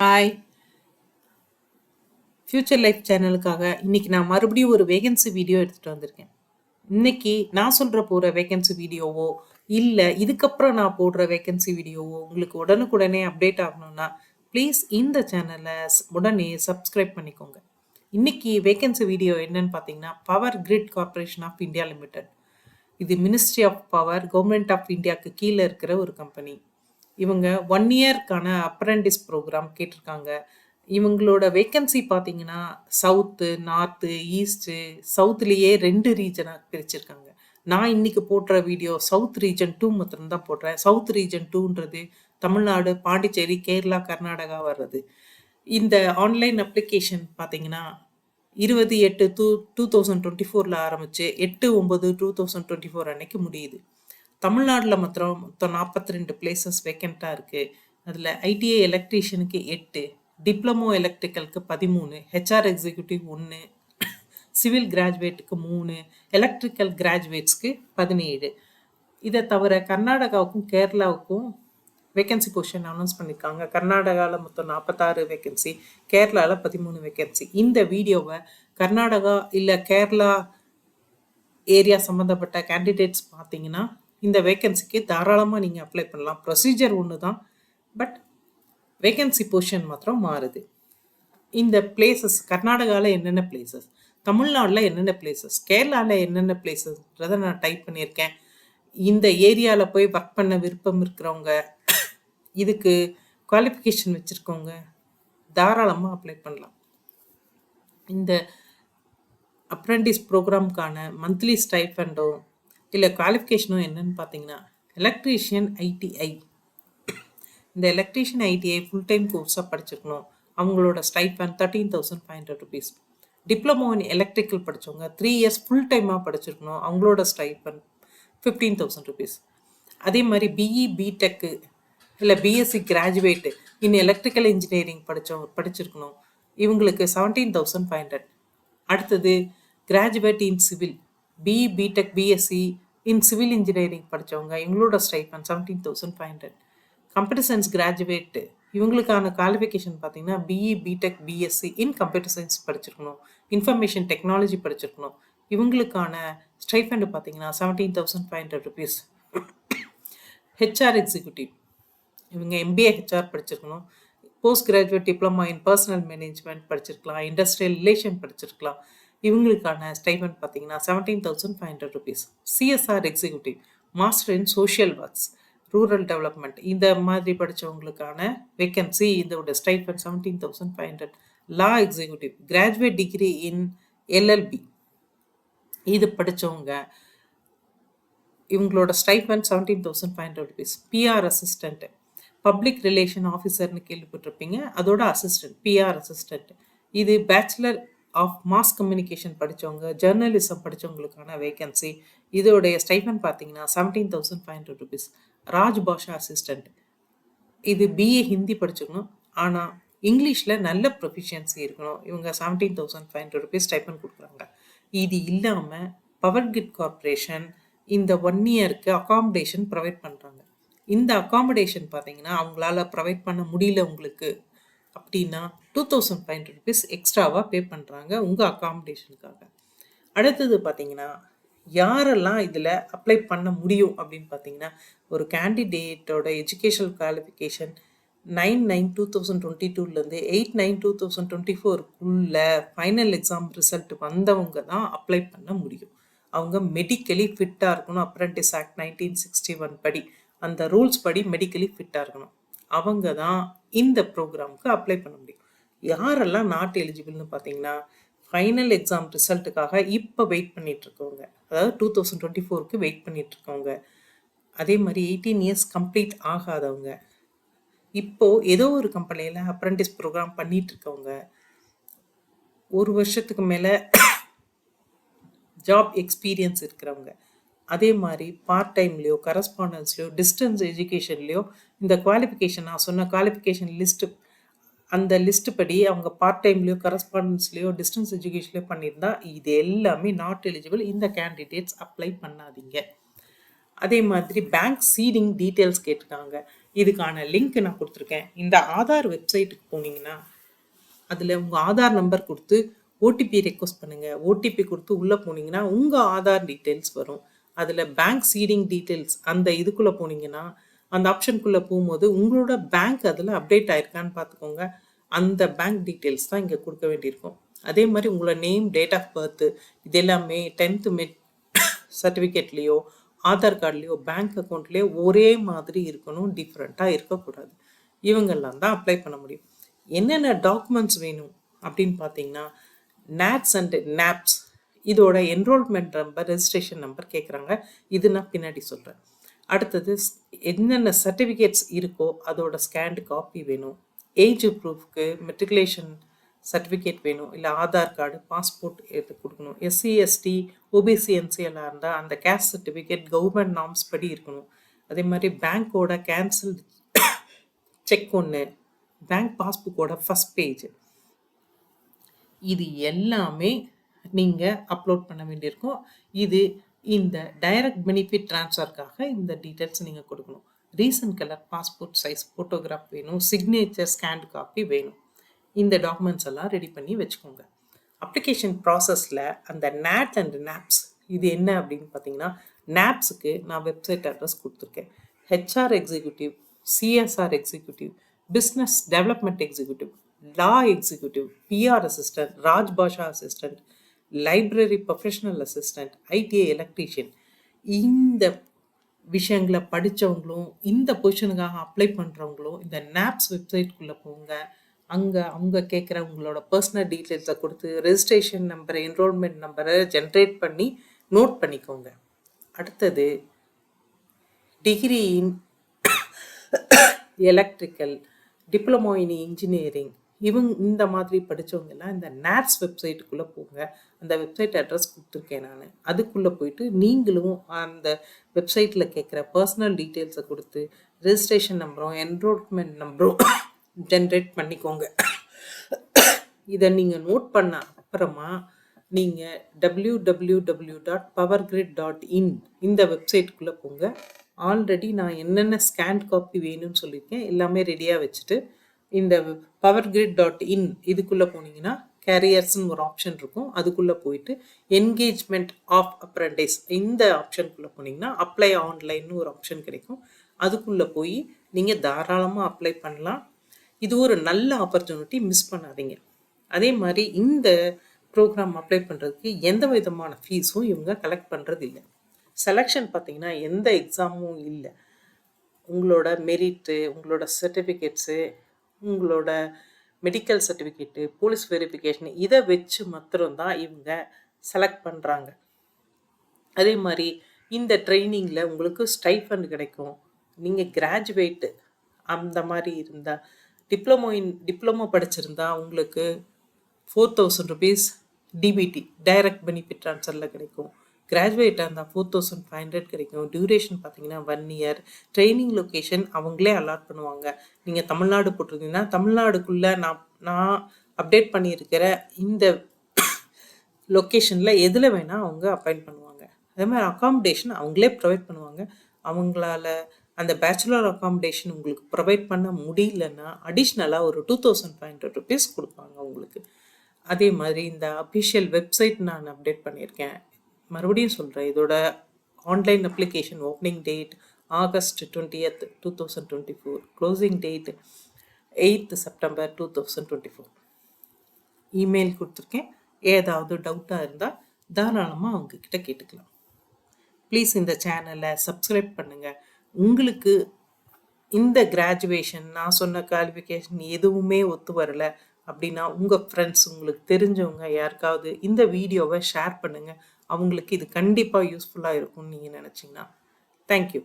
Hi! Future life சேனலுக்காக இன்னைக்கு நான் மறுபடியும் ஒரு வேகன்சி வீடியோ எடுத்துட்டு வந்திருக்கேன். இன்னைக்கு நான் போற வேகன்சி வீடியோவோ, இல்ல இதுக்கப்புறம் நான் போடுற வேகன்சி வீடியோவோ உங்களுக்கு உடனுக்குடனே அப்டேட் ஆகணும்னா, ப்ளீஸ் இந்த சேனல உடனே சப்ஸ்கிரைப் பண்ணிக்கோங்க. இன்னைக்கு வேகன்சி வீடியோ என்னன்னு பார்த்தீங்கன்னா, Power Grid Corporation of India Limited. இது ministry of power, government of இந்தியாவுக்கு கீழ இருக்கிற ஒரு கம்பெனி. இவங்க 1 இயர்க்கான அப்ரெண்டிஸ் ப்ரோகிராம் கேட்டிருக்காங்க. இவங்களோட வேக்கன்சி பார்த்தீங்கன்னா, சவுத்து, நார்த்து, ஈஸ்ட்டு, சவுத்லயே 2 ரீஜனா பிரிச்சிருக்காங்க. நான் இன்னைக்கு போடுற வீடியோ சவுத் ரீஜன் 2 மாத்திரம் தான் போடுறேன். சவுத் ரீஜன் 2ன்றது தமிழ்நாடு, பாண்டிச்சேரி, கேரளா, கர்நாடகா வர்றது. இந்த ஆன்லைன் அப்ளிகேஷன் பார்த்தீங்கன்னா, 20/8 2024ல ஆரம்பிச்சு 8/9/2024 அன்னைக்கு முடியுது. தமிழ்நாடுல மொத்தம் 42 பிளேசஸ் வேக்கன்ட்டா இருக்கு. அதுல ஐடிஐ எலக்ட்ரீஷியனுக்கு 8, டிப்ளமோ எலக்ட்ரிக்கலுக்கு 13, ஹெச்ஆர் எக்ஸிக்யூட்டிவ் 1, சிவில் கிராஜுவேட்டுக்கு 3, எலக்ட்ரிக்கல் கிராஜுவேட்ஸ்க்கு 17. இதை தவிர கர்நாடகாவுக்கும் கேரளாவுக்கும் வேகன்சி பொசிஷன் அனௌன்ஸ் பண்ணியிருக்காங்க. கர்நாடகாவில் மொத்தம் 46 வேகன்சி, கேரளாவில் 13 வேகன்சி. இந்த வீடியோவை கர்நாடகா இல்லை கேரளா ஏரியா சம்மந்தப்பட்ட கேண்டிடேட்ஸ் பார்த்தீங்கன்னா, இந்த வேகன்சிக்கு தாராளமாக நீங்கள் அப்ளை பண்ணலாம். ப்ரொசீஜர் ஒன்று தான், பட் வேகன்சி பொசிஷன் மாத்திரம் மாறுது. இந்த பிளேசஸ் கர்நாடகாவில் என்னென்ன பிளேசஸ், தமிழ்நாட்டில் என்னென்ன பிளேசஸ், கேரளாவில் என்னென்ன பிளேசஸ்ன்றதை நான் டைப் பண்ணியிருக்கேன். இந்த ஏரியாவில் போய் ஒர்க் பண்ண விருப்பம் இருக்கிறவங்க, இதுக்கு குவாலிஃபிகேஷன் வச்சுருக்கவங்க தாராளமாக அப்ளை பண்ணலாம். இந்த அப்ரெண்டிஸ் ப்ரோக்ராம்க்கான மந்த்லி ஸ்டைஃபண்டும் இல்லை குவாலிஃபிகேஷனும் என்னன்னு பார்த்தீங்கன்னா, எலக்ட்ரீஷியன் ஐடிஐ. இந்த எலக்ட்ரீஷியன் ஐடிஐ ஃபுல் டைம் கோர்ஸாக படிச்சிருக்கணும். அவங்களோட stipend 13,500 rupees. Diploma in electrical படித்தவங்க 3 இயர்ஸ் ஃபுல் டைமாக படிச்சிருக்கணும். அவங்களோட ஸ்டைஃபண்ட் 15,000 ருபீஸ். அதே மாதிரி பிஇ பிடெக்கு இல்லை BSc graduate in electrical engineering படிச்சிருக்கணும். இவங்களுக்கு 17,500. அடுத்தது graduate in civil, BE BTech BSc in civil engineering படித்தவங்க, இவங்களோட ஸ்டைஃபண்ட் 17,500. கம்ப்யூட்டர் சயின்ஸ் கிராஜுவேட்டு இவங்களுக்கான குவாலிஃபிகேஷன் பார்த்தீங்கன்னா, BE BTech BSc in computer science படிச்சிருக்கணும், இன்ஃபர்மேஷன் டெக்னாலஜி படிச்சிருக்கணும். இவங்களுக்கான ஸ்டைஃபண்ட் பார்த்தீங்கன்னா 17,500 ருபீஸ். ஹெச்ஆர் எக்ஸிக்யூட்டிவ் இவங்க எம்பிஏ ஹெச்ஆர் படிச்சிருக்கணும், post graduate diploma in personnel management படிச்சிருக்கலாம், இண்டஸ்ட்ரியல் ரிலேஷன் படிச்சிருக்கலாம். இவங்களுக்கான ஸ்டைஃபண்ட் பார்த்தீங்கன்னா 17,500 rupees. CSR executive, master in social works, rural development, இந்த மாதிரி படித்தவங்களுக்கான வேக்கன்சி இதோட stipend 17,500. Law executive, graduate degree in LLB, இது படித்தவங்க, இவங்களோட stipend 17,500 rupees. PR assistant, public relation ஆஃபீஸர்னு கேள்விப்பட்டிருப்பீங்க, அதோட அசிஸ்டன்ட், பிஆர் அசிஸ்டன்ட். இது பேச்சுலர் ஆஃப் மாஸ் கம்யூனிகேஷன் படித்தவங்க, ஜேர்னலிசம் படித்தவங்களுக்கான வேகன்சி. இதோடைய ஸ்டைஃபண்ட் பார்த்தீங்கன்னா 17,500 ருபீஸ். ராஜ் பாஷா அசிஸ்டன்ட், இது பிஏ ஹிந்தி படிச்சுக்கணும், ஆனால் இங்கிலீஷில் நல்ல ப்ரொஃபிஷியன்சி இருக்கணும். இவங்க 17,500 ருபீஸ் ஸ்டைஃபண்ட் கொடுக்குறாங்க. இது இல்லாமல் பவர் கிரிட் கார்ப்பரேஷன் இந்த 1 இயருக்கு அகாமடேஷன் ப்ரொவைட் பண்ணுறாங்க. இந்த அகாமடேஷன் பார்த்தீங்கன்னா, அவங்களால ப்ரொவைட் பண்ண முடியல உங்களுக்கு அப்படின்னா 2,500 ருபீஸ் எக்ஸ்ட்ராவாக பே பண்ணுறாங்க உங்கள் அகாமடேஷனுக்காக. அடுத்தது பார்த்தீங்கன்னா, யாரெல்லாம் இதில் அப்ளை பண்ண முடியும் அப்படின்னு பார்த்தீங்கன்னா, ஒரு கேண்டிடேட்டோட எஜுகேஷனல் குவாலிஃபிகேஷன் 9/9/2022லேருந்து 8/9/2024க்குள்ள ஃபைனல் எக்ஸாம் ரிசல்ட் வந்தவங்க தான் அப்ளை பண்ண முடியும். அவங்க மெடிக்கலி ஃபிட்டாக இருக்கணும். அப்ரெண்டிஸ் ஆக்ட் 1961 படி, அந்த ரூல்ஸ் படி மெடிக்கலி ஃபிட்டாக இருக்கணும். அவங்க தான் இந்த ப்ரோக்ராமுக்கு அப்ளை பண்ண முடியும். யாரெல்லாம் நாட் எலிஜிபிள்னு பார்த்தீங்கன்னா, ஃபைனல் எக்ஸாம் ரிசல்ட்டுக்காக இப்போ வெயிட் பண்ணிகிட்ருக்கவங்க, அதாவது 2024க்கு வெயிட் பண்ணிகிட்ருக்கவங்க, அதே மாதிரி 18 இயர்ஸ் கம்ப்ளீட் ஆகாதவங்க, இப்போது ஏதோ ஒரு கம்பெனியில் அப்ரெண்டிஸ் ப்ரோக்ராம் பண்ணிகிட்ருக்கவங்க, 1 வருஷத்துக்கு மேலே ஜாப் எக்ஸ்பீரியன்ஸ் இருக்கிறவங்க, அதே மாதிரி பார்ட் டைம்லேயோ கரஸ்பாண்டன்ஸ்லையோ டிஸ்டன்ஸ் எஜுகேஷன்லேயோ இந்த குவாலிஃபிகேஷன் நான் சொன்ன குவாலிஃபிகேஷன் லிஸ்ட்டு, அந்த லிஸ்ட்டு படி அவங்க பார்ட் டைம்லேயோ கரஸ்பாண்டன்ஸ்லையோ டிஸ்டன்ஸ் எஜுகேஷன்லையோ பண்ணியிருந்தா இது எல்லாமே நாட் எலிஜிபிள். இந்த கேண்டிடேட்ஸ் அப்ளை பண்ணாதீங்க. அதே மாதிரி பேங்க் சீடிங் டீட்டெயில்ஸ் கேட்டிருக்காங்க. இதுக்கான லிங்க் நான் கொடுத்துருக்கேன். இந்த ஆதார் வெப்சைட்டுக்கு போனீங்கன்னா அதில் உங்கள் ஆதார் நம்பர் கொடுத்து ஓடிபி ரெக்வஸ்ட் பண்ணுங்கள். ஓடிபி கொடுத்து உள்ளே போனீங்கன்னா உங்கள் ஆதார் டீட்டெயில்ஸ் வரும். அதில் பேங்க் சீடிங் டீட்டெயில்ஸ் அந்த இதுக்குள்ளே போனீங்கன்னா அந்த ஆப்ஷனுக்குள்ளே போகும்போது உங்களோட பேங்க் அதில் அப்டேட் ஆயிருக்கான்னு பார்த்துக்கோங்க. அந்த பேங்க் டீட்டெயில்ஸ் தான் இங்கே கொடுக்க வேண்டியிருக்கும். அதே மாதிரி உங்களோட நேம், டேட் ஆஃப் பர்த்து இது எல்லாமே 10th மெட் சர்டிஃபிகேட்லேயோ ஆதார் கார்ட்லேயோ பேங்க் அக்கௌண்ட்லேயோ ஒரே மாதிரி இருக்கணும், டிஃப்ரெண்ட்டாக இருக்கக்கூடாது. இவங்கெல்லாம் தான் அப்ளை பண்ண முடியும். என்னென்ன டாக்குமெண்ட்ஸ் வேணும் அப்படின்னு பார்த்தீங்கன்னா நேட்ஸ் அண்ட் நாப்ஸ் இதோட என்ரோல்மெண்ட் நம்பர், ரெஜிஸ்ட்ரேஷன் நம்பர் கேட்குறாங்க. இது நான் பின்னாடி சொல்கிறேன். அடுத்தது என்னென்ன சர்டிஃபிகேட்ஸ் இருக்கோ அதோட ஸ்கேன்டு காப்பி வேணும். ஏஜ் ப்ரூஃப்க்கு மெட்ரிகுலேஷன் சர்டிஃபிகேட் வேணும், இல்லை ஆதார் கார்டு, பாஸ்போர்ட் எடுத்து கொடுக்கணும். எஸ்சி, எஸ்டி, ஓபிசி, என்சிஎல்லாம் இருந்தால் அந்த கேஸ்ட் சர்டிஃபிகேட் கவர்மெண்ட் நார்ம்ஸ் படி இருக்கணும். அதே மாதிரி பேங்க்கோட கேன்சல் செக் ஒன்று, பேங்க் பாஸ்புக்கோட ஃபஸ்ட் பேஜ், இது எல்லாமே நீங்கள் அப்லோட் பண்ண வேண்டியிருக்கும். இது இந்த டைரக்ட் பெனிஃபிட் ட்ரான்ஸ்ஃபருக்காக இந்த டீட்டெயில்ஸ் நீங்கள் கொடுக்கணும். Recent colour passport size photograph வேணும், சிக்னேச்சர் ஸ்கேண்ட் காப்பி வேணும். இந்த டாக்குமெண்ட்ஸ் எல்லாம் ரெடி பண்ணி வச்சுக்கோங்க. அப்ளிகேஷன் ப்ராசஸில் அந்த நேட் அண்ட் நாப்ஸ் இது என்ன அப்படின்னு பார்த்தீங்கன்னா, நாப்ஸுக்கு நான் வெப்சைட் அட்ரஸ் கொடுத்துருக்கேன். HR executive, CSR executive, business development executive, law executive, PR assistant, Rajbhasha assistant, library professional assistant, ITI electrician, இந்த விஷயங்களை படித்தவங்களும் இந்த பொசிஷனுக்காக அப்ளை பண்ணுறவங்களும் இந்த நாப்ஸ் வெப்சைட்குள்ளே போங்க. அங்கே அவங்க கேட்குற உங்களோட பர்சனல் டீட்டெயில்ஸை கொடுத்து ரெஜிஸ்ட்ரேஷன் நம்பரை, என்ரோல்மெண்ட் நம்பரை ஜென்ரேட் பண்ணி நோட் பண்ணிக்கோங்க. அடுத்தது degree in electrical, diploma in engineering, இந்த மாதிரி படித்தவங்கெல்லாம் இந்த நேட்ஸ் வெப்சைட்டுக்குள்ளே போங்க. அந்த வெப்சைட் அட்ரஸ் கொடுத்துருக்கேன் நான். அதுக்குள்ளே போயிட்டு நீங்களும் அந்த வெப்சைட்டில் கேட்குற பர்சனல் டீட்டெயில்ஸை கொடுத்து ரெஜிஸ்ட்ரேஷன் நம்பரும் என்ரோல்மெண்ட் நம்பரும் ஜென்ரேட் பண்ணிக்கோங்க. இதை நீங்கள் நோட் பண்ண அப்புறமா நீங்கள் www.powergrid.in இந்த வெப்சைட்டுக்குள்ளே போங்க. ஆல்ரெடி நான் என்னென்ன ஸ்கேன் காப்பி வேணும்னு சொல்லியிருக்கேன், எல்லாமே ரெடியாக வச்சுட்டு இந்த powergrid.in இதுக்குள்ளே போனீங்கன்னா கேரியர்ஸ்னு ஒரு ஆப்ஷன் இருக்கும். அதுக்குள்ளே போயிட்டு என்கேஜ்மெண்ட் ஆஃப் அப்ரெண்டிஸ் இந்த ஆப்ஷனுக்குள்ளே போனீங்கன்னா அப்ளை ஆன்லைன்னு ஒரு ஆப்ஷன் கிடைக்கும். அதுக்குள்ளே போய் நீங்கள் தாராளமாக அப்ளை பண்ணலாம். இது ஒரு நல்ல ஆப்பர்ச்சுனிட்டி, மிஸ் பண்ணாதீங்க. அதே மாதிரி இந்த ப்ரோக்ராம் அப்ளை பண்ணுறதுக்கு எந்த விதமான ஃபீஸும் இவங்க கலெக்ட் பண்ணுறது இல்லை. செலெக்ஷன் பார்த்தீங்கன்னா எந்த எக்ஸாமும் இல்லை. உங்களோட மெரிட்டு, உங்களோட சர்டிஃபிகேட்ஸு, உங்களோட மெடிக்கல் சர்டிஃபிகேட்டு, போலீஸ் வெரிஃபிகேஷன் இதை வச்சு மாத்திரம்தான் இவங்க செலக்ட் பண்ணுறாங்க. அதே மாதிரி இந்த ட்ரைனிங்கில் உங்களுக்கு ஸ்டைஃபண்ட் கிடைக்கும். நீங்கள் கிராஜுவேட்டு அந்த மாதிரி இருந்தால், டிப்ளமோ படிச்சிருந்தா உங்களுக்கு 4,000 rupees டிபிடி டைரக்ட் பெனிஃபிட் ட்ரான்ஸ்ஃபரில் கிடைக்கும். கிராஜுவேட்டாக இருந்தால் 4,500 கிடைக்கும். டியூரேஷன் பார்த்தீங்கன்னா 1 year. ட்ரைனிங் லொக்கேஷன் அவங்களே அலாட் பண்ணுவாங்க. நீங்கள் தமிழ்நாடு போட்டிருந்தீங்கன்னா தமிழ்நாடுக்குள்ளே நான் அப்டேட் பண்ணியிருக்கிற இந்த லொக்கேஷனில் எதில் வேணால் அவங்க அப்பாயிண்ட் பண்ணுவாங்க. அதே மாதிரி அக்காமடேஷன் அவங்களே ப்ரொவைட் பண்ணுவாங்க. அவங்களால அந்த பேச்சுலர் அக்காமடேஷன் உங்களுக்கு ப்ரொவைட் பண்ண முடியலன்னா அடிஷ்னலாக ஒரு 2,500 rupees கொடுப்பாங்க உங்களுக்கு. அதே மாதிரி இந்த அஃபிஷியல் வெப்சைட் நான் அப்டேட் பண்ணியிருக்கேன். மறுபடியும் சொல்கிறேன், இதோட online application opening date August 20th, 2024, closing date 8th September 2024. Email கொடுத்துருக்கேன். ஏதாவது டவுட்டாக இருந்தால் தாராளமாக அவங்கக்கிட்ட கேட்டுக்கலாம். ப்ளீஸ் இந்த சேனலை சப்ஸ்கிரைப் பண்ணுங்கள். உங்களுக்கு இந்த கிராஜுவேஷன் நான் சொன்ன குவாலிஃபிகேஷன் எதுவுமே ஒத்து வரலை அப்படின்னா உங்கள் ஃப்ரெண்ட்ஸ், உங்களுக்கு தெரிஞ்சவங்க யாருக்காவது இந்த வீடியோவை ஷேர் பண்ணுங்கள். அவங்களுக்கு இது கண்டிப்பாக யூஸ்ஃபுல்லாக இருக்கும்னு நீங்கள் நினச்சிங்கன்னா. தேங்க்யூ.